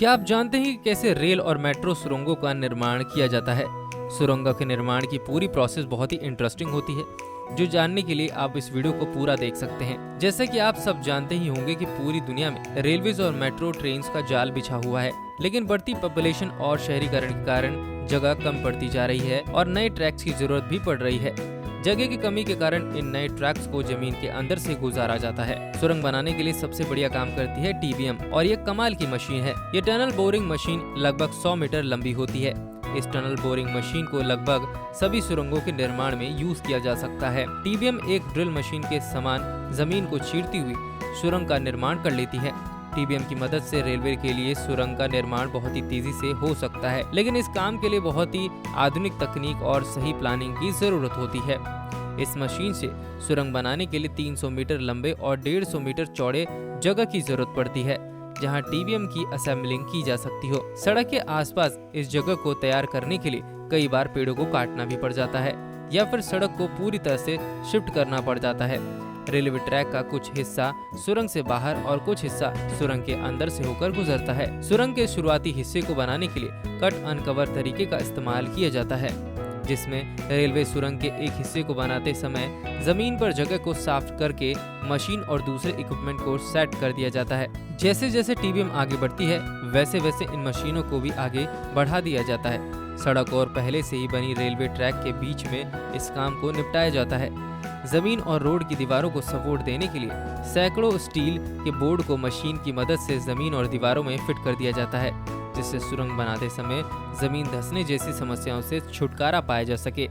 क्या आप जानते हैं कि कैसे रेल और मेट्रो सुरंगों का निर्माण किया जाता है? सुरंगों के निर्माण की पूरी प्रोसेस बहुत ही इंटरेस्टिंग होती है, जो जानने के लिए आप इस वीडियो को पूरा देख सकते हैं। जैसे कि आप सब जानते ही होंगे कि पूरी दुनिया में रेलवेज और मेट्रो ट्रेन का जाल बिछा हुआ है, लेकिन बढ़ती पॉपुलेशन और शहरीकरण के कारण जगह कम पड़ती जा रही है और नए ट्रैक्स की जरूरत भी पड़ रही है। जगह की कमी के कारण इन नए ट्रैक्स को जमीन के अंदर से गुजारा जाता है। सुरंग बनाने के लिए सबसे बढ़िया काम करती है टीबीएम और ये कमाल की मशीन है। ये टनल बोरिंग मशीन लगभग 100 मीटर लंबी होती है। इस टनल बोरिंग मशीन को लगभग सभी सुरंगों के निर्माण में यूज किया जा सकता है। टीबीएम एक ड्रिल मशीन के समान जमीन को चीरती हुई सुरंग का निर्माण कर लेती है। टीबीएम की मदद से रेलवे के लिए सुरंग का निर्माण बहुत ही तेजी से हो सकता है, लेकिन इस काम के लिए बहुत ही आधुनिक तकनीक और सही प्लानिंग की जरूरत होती है। इस मशीन से सुरंग बनाने के लिए 300 मीटर लंबे और 150 मीटर चौड़े जगह की जरूरत पड़ती है, जहां टीबीएम की असेंबलिंग की जा सकती हो। सड़क के आसपास इस जगह को तैयार करने के लिए कई बार पेड़ों को काटना भी पड़ जाता है या फिर सड़क को पूरी तरह से शिफ्ट करना पड़ जाता है। रेलवे ट्रैक का कुछ हिस्सा सुरंग से बाहर और कुछ हिस्सा सुरंग के अंदर से होकर गुजरता है। सुरंग के शुरुआती हिस्से को बनाने के लिए कट अनकवर तरीके का इस्तेमाल किया जाता है, जिसमें रेलवे सुरंग के एक हिस्से को बनाते समय जमीन पर जगह को साफ करके मशीन और दूसरे इक्विपमेंट को सेट कर दिया जाता है। जैसे जैसे टीबीएम आगे बढ़ती है, वैसे वैसे इन मशीनों को भी आगे बढ़ा दिया जाता है। सड़क और पहले से ही बनी रेलवे ट्रैक के बीच में इस काम को निपटाया जाता है। जमीन और रोड की दीवारों को सपोर्ट देने के लिए सैकड़ों स्टील के बोर्ड को मशीन की मदद से जमीन और दीवारों में फिट कर दिया जाता है, जिससे सुरंग बनाते समय जमीन धंसने जैसी समस्याओं से छुटकारा पाया जा सके।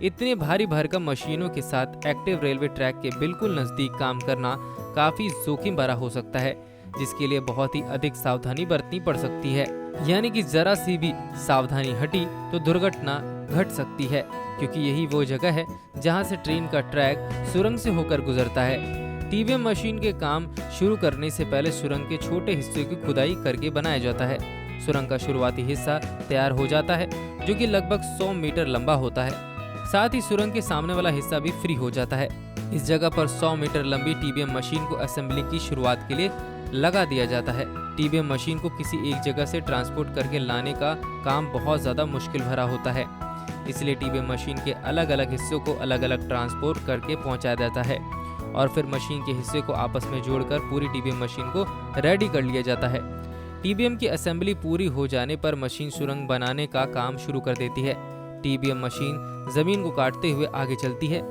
इतने भारी भरकम मशीनों के साथ एक्टिव रेलवे ट्रैक के बिल्कुल नजदीक काम करना काफी जोखिम भरा हो सकता है, जिसके लिए बहुत ही अधिक सावधानी बरतनी पड़ सकती है। यानी कि जरा सी भी सावधानी हटी तो दुर्घटना घट सकती है, क्योंकि यही वो जगह है जहां से ट्रेन का ट्रैक सुरंग से होकर गुजरता है। टीबीएम मशीन के काम शुरू करने से पहले सुरंग के छोटे हिस्से की खुदाई करके बनाया जाता है। सुरंग का शुरुआती हिस्सा तैयार हो जाता है, जो कि लगभग 100 मीटर लंबा होता है। साथ ही सुरंग के सामने वाला हिस्सा भी फ्री हो जाता है। इस जगह पर 100 मीटर लंबी टीबीएम मशीन को असेंबली की शुरुआत के लिए लगा दिया जाता है। टीबीएम मशीन को किसी एक जगह से ट्रांसपोर्ट करके लाने का काम बहुत ज्यादा मुश्किल भरा होता है, इसलिए टीबीएम मशीन के अलग अलग हिस्सों को अलग अलग ट्रांसपोर्ट करके पहुंचाया जाता है और फिर मशीन के हिस्से को आपस में जोड़कर पूरी टीबीएम मशीन को रेडी कर लिया जाता है। टीबीएम की असेंबली पूरी हो जाने पर मशीन सुरंग बनाने का काम शुरू कर देती है। टीबीएम मशीन जमीन को काटते हुए आगे चलती है।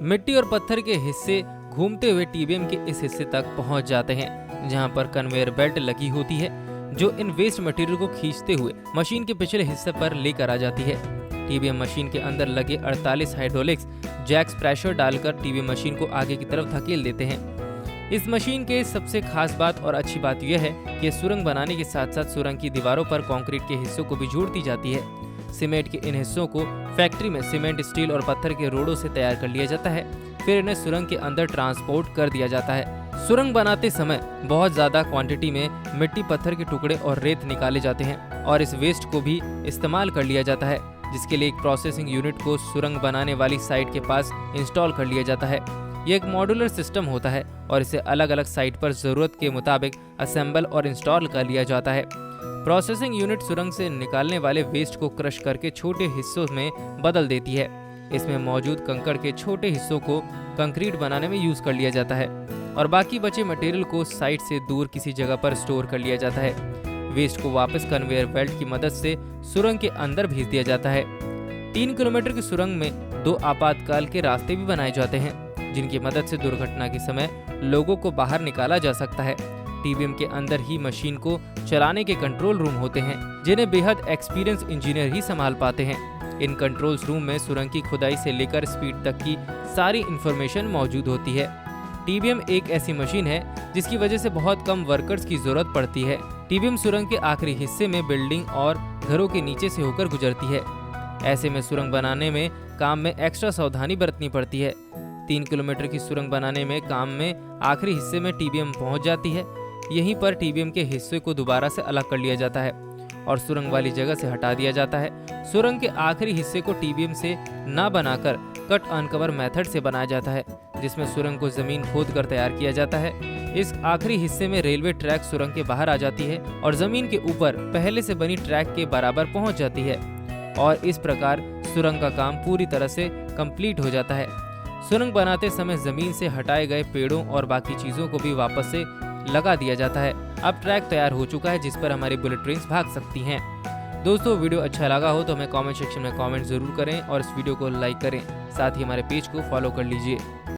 मिट्टी और पत्थर के हिस्से घूमते हुए टीबीएम के इस हिस्से तक पहुंच जाते हैं, जहां पर कन्वेयर बेल्ट लगी होती है, जो इन वेस्ट मटेरियल को खींचते हुए मशीन के पिछले हिस्से पर लेकर आ जाती है। टीबीएम मशीन के अंदर लगे 48 हाइड्रोलिक्स जैक्स प्रेशर डालकर टीबीएम मशीन को आगे की तरफ धकेल देते हैं। इस मशीन के सबसे खास बात और अच्छी बात यह है कि सुरंग बनाने के साथ साथ सुरंग की दीवारों पर कंक्रीट के हिस्सों को भी जोड़ती जाती है। सीमेंट के इन हिस्सों को फैक्ट्री में सीमेंट, स्टील और पत्थर के रोडों से तैयार कर लिया जाता है, फिर इन्हें सुरंग के अंदर ट्रांसपोर्ट कर दिया जाता है। सुरंग बनाते समय बहुत ज्यादा क्वांटिटी में मिट्टी, पत्थर के टुकड़े और रेत निकाले जाते हैं और इस वेस्ट को भी इस्तेमाल कर लिया जाता है, जिसके लिए एक प्रोसेसिंग यूनिट को सुरंग बनाने वाली साइट के पास इंस्टॉल कर लिया जाता है। ये एक मॉड्यूलर सिस्टम होता है और इसे अलग अलग साइट पर जरूरत के मुताबिक असेंबल और इंस्टॉल कर लिया जाता है। प्रोसेसिंग यूनिट सुरंग से निकालने वाले वेस्ट को क्रश करके छोटे हिस्सों में बदल देती है। इसमें मौजूद कंकड़ के छोटे हिस्सों को कंक्रीट बनाने में यूज कर लिया जाता है और बाकी बचे मटेरियल को साइट से दूर किसी जगह पर स्टोर कर लिया जाता है। वेस्ट को वापस कन्वेयर बेल्ट की मदद से सुरंग के अंदर भेज दिया जाता है। 3 किलोमीटर की सुरंग में 2 आपातकाल के रास्ते भी बनाए जाते हैं, जिनकी मदद से दुर्घटना के समय लोगों को बाहर निकाला जा सकता है। टीबीएम के अंदर ही मशीन को चलाने के कंट्रोल रूम होते हैं, जिन्हें बेहद एक्सपीरियंस इंजीनियर ही संभाल पाते हैं। इन कंट्रोल रूम में सुरंग की खुदाई से लेकर स्पीड तक की सारी इंफॉर्मेशन मौजूद होती है। टीबीएम एक ऐसी मशीन है जिसकी वजह से बहुत कम वर्कर्स की जरूरत पड़ती है। टीबीएम सुरंग के आखिरी हिस्से में बिल्डिंग और घरों के नीचे से होकर गुजरती है। ऐसे में सुरंग बनाने में काम में एक्स्ट्रा सावधानी बरतनी पड़ती है। 3 किलोमीटर की सुरंग बनाने में काम में आखिरी हिस्से में टीबीएम पहुंच जाती है। यहीं पर टीबीएम के हिस्से को दोबारा से अलग कर लिया जाता है और सुरंग वाली जगह से हटा दिया जाता है। सुरंग के आखिरी हिस्से को टीबीएम से ना बनाकर कट अनकवर मेथड से बनाया जाता है, जिसमें सुरंग को जमीन खोद कर तैयार किया जाता है। इस आखिरी हिस्से में रेलवे ट्रैक सुरंग के बाहर आ जाती है और जमीन के ऊपर पहले से बनी ट्रैक के बराबर पहुंच जाती है और इस प्रकार सुरंग का काम पूरी तरह से कंप्लीट हो जाता है। सुरंग बनाते समय जमीन से हटाए गए पेड़ों और बाकी चीजों को भी वापस से लगा दिया जाता है। अब ट्रैक तैयार हो चुका है जिस पर हमारी बुलेट ट्रेन्स भाग सकती हैं। दोस्तों वीडियो अच्छा लगा हो तो हमें कमेंट सेक्शन में कमेंट जरूर करें और इस वीडियो को लाइक करें। साथ ही हमारे पेज को फॉलो कर लीजिए।